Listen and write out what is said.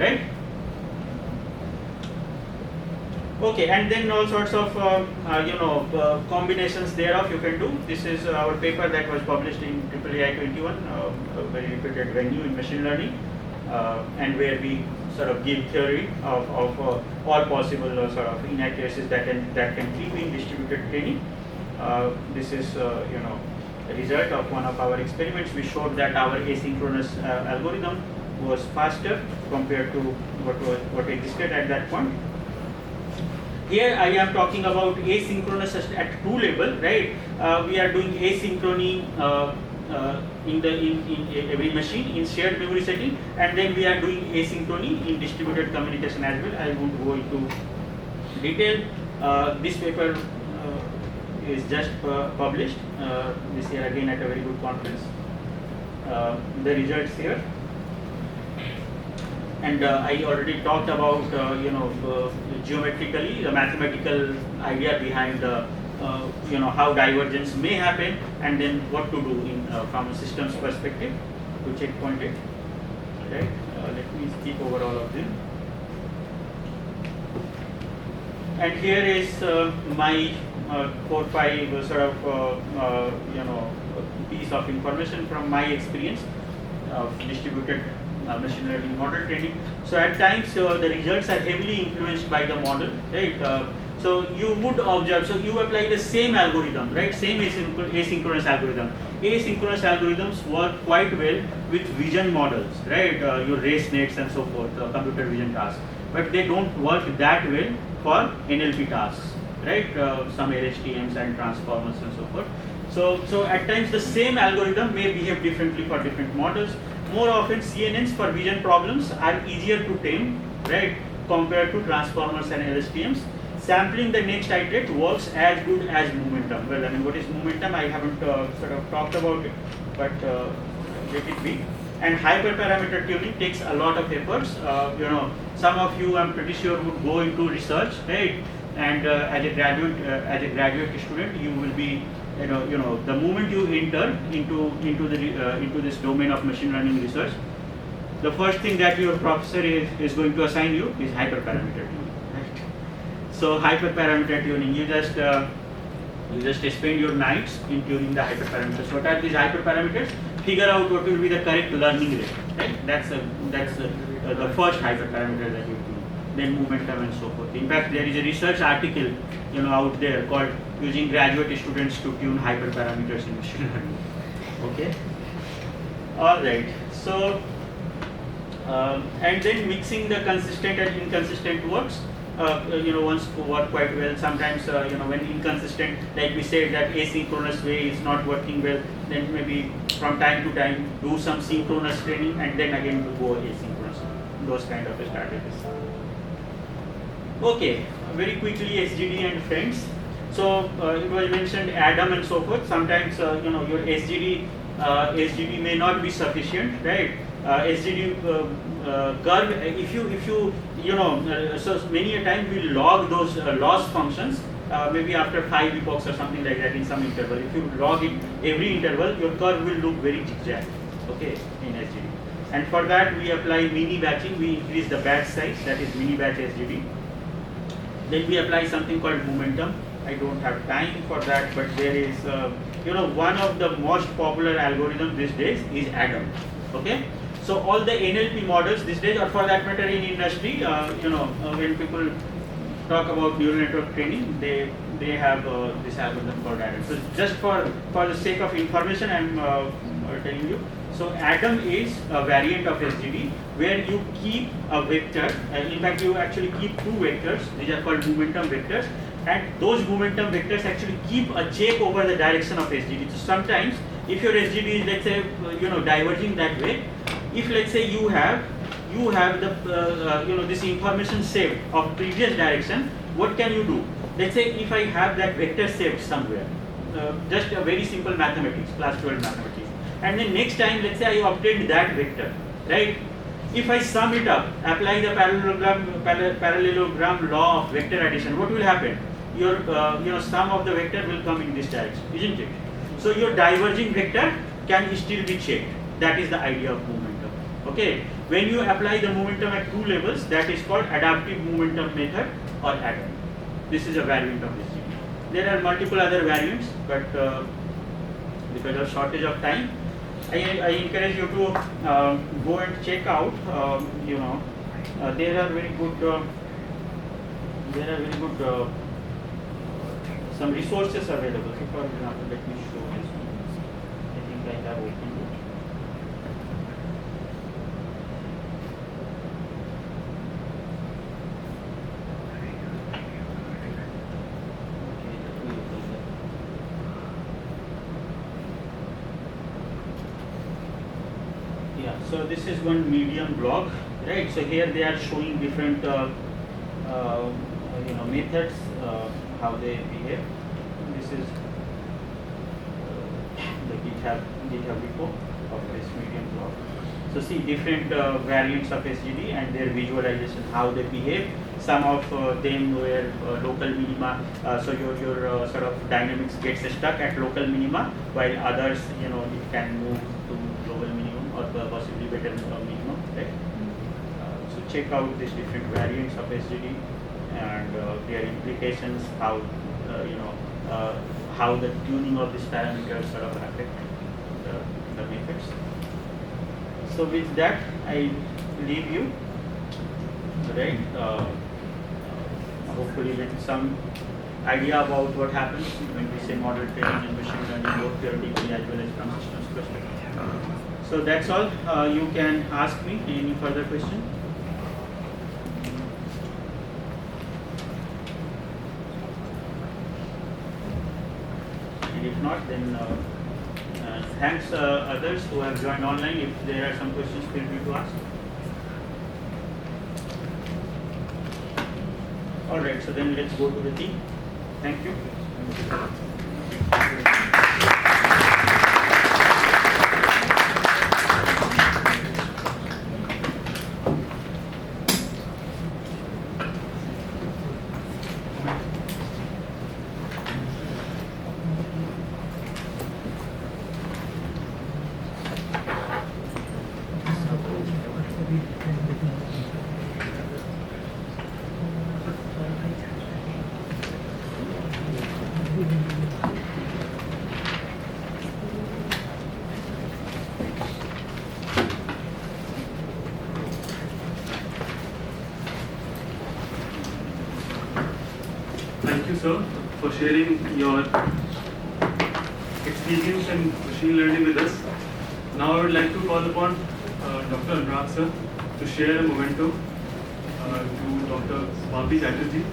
right? Okay, and then all sorts of combinations thereof you can do. This is our paper that was published in IIIT 21, a very reputed venue in machine learning, and where we sort of give theory of all possible sort of inaccuracies that can creep in distributed training. This is a result of one of our experiments. We showed that our asynchronous algorithm was faster compared to what existed at that point. Here I am talking about asynchronous at two level, right? We are doing asynchrony in every machine in shared memory setting, and then we are doing asynchrony in distributed communication as well. I won't go into detail. This paper is just published this year again at a very good conference. The results here. And I already talked about geometrically the mathematical idea behind how divergence may happen, and then what to do in from a systems perspective to checkpoint it. Right? Let me skip over all of them. And here is my 4-5 sort of piece of information from my experience of distributed machine learning model training. So at times the results are heavily influenced by the model, right? So you would observe, so you apply the same algorithm, right? Same asynchronous algorithm. Asynchronous algorithms work quite well with vision models, right? Your race nets and so forth, computer vision tasks. But they don't work that well for NLP tasks, right? Some LHTMs and transformers and so forth. So at times the same algorithm may behave differently for different models. More often CNNs for vision problems are easier to tame, right, compared to transformers and LSTMs. Sampling the next iterate works as good as momentum. Well, I mean, what is momentum? I haven't sort of talked about it, but let it be. And hyperparameter tuning takes a lot of efforts. Some of you, I'm pretty sure, would go into research, right? And as a graduate student, you will be the moment you enter into this domain of machine learning research, the first thing that your professor is going to assign you is hyperparameter tuning, right? So hyperparameter tuning, you just spend your nights in tuning the hyperparameters. What are these hyperparameters? Figure out what will be the correct learning rate, right? That's the first hyperparameter that you tune. Then momentum and so forth. In fact, there is a research article out there called using graduate students to tune hyperparameters in machine learning. Okay. All right. So and then mixing the consistent and inconsistent works. Once work quite well. Sometimes when inconsistent, like we said, that asynchronous way is not working well, then maybe from time to time do some synchronous training and then again go asynchronous. Those kind of strategies. Okay, very quickly SGD and friends. So it was mentioned Adam and so forth. Sometimes your SGD may not be sufficient, right? SGD curve. If you so many a time we log those loss functions. Maybe after 5 epochs or something like that in some interval. If you log it every interval, your curve will look very zigzag. Okay, in SGD. And for that we apply mini batching. We increase the batch size. That is mini batch SGD. Then we apply something called momentum. I don't have time for that, but there is, one of the most popular algorithms these days is Adam. Okay, so all the NLP models these days, or for that matter in industry, when people talk about neural network training, they have this algorithm called Adam. So just for the sake of information, I'm telling you. So Adam is a variant of SGD where you keep a vector. In fact, you actually keep two vectors. These are called momentum vectors, and those momentum vectors actually keep a check over the direction of SGD. So sometimes, if your SGD is, let's say, diverging that way, if let's say you have the this information saved of previous direction, what can you do? Let's say if I have that vector saved somewhere, just a very simple mathematics, class 12 mathematics. And then next time, let's say I obtained that vector, right? If I sum it up, apply the parallelogram law of vector addition, what will happen? Your sum of the vector will come in this direction, isn't it? So your diverging vector can still be checked. That is the idea of momentum. Okay. When you apply the momentum at two levels, that is called adaptive momentum method or ADAM. This is a variant of SGD. There are multiple other variants, but because of shortage of time, I encourage you to go and check out. There are very good. Some resources available. So for example, let me show this one. I think I have opened it. Yeah, so this is one Medium blog, right? So here they are showing different methods, how they behave. This is the GitHub repo of this Medium blog. So see different variants of SGD and their visualization, how they behave. Some of them were local minima, so your sort of dynamics gets stuck at local minima, while others, it can move to global minimum or possibly better minimum, right? So check out these different variants of SGD and their implications, how how the tuning of these parameters sort of affect the methods. So with that, I leave you, right? Hopefully with some idea about what happens when we say model training and machine learning, both theoretically as well as from systems perspective. So that's all. You can ask me any further question. And if not, then thanks others who have joined online. If there are some questions, feel free to ask. Alright, so then let's go to the team. Thank you. Thank you, sir, for sharing your experience in machine learning with us. Now I would like to call upon Dr. Anurag, sir, to share a memento to Dr. Bapi Chatterjee.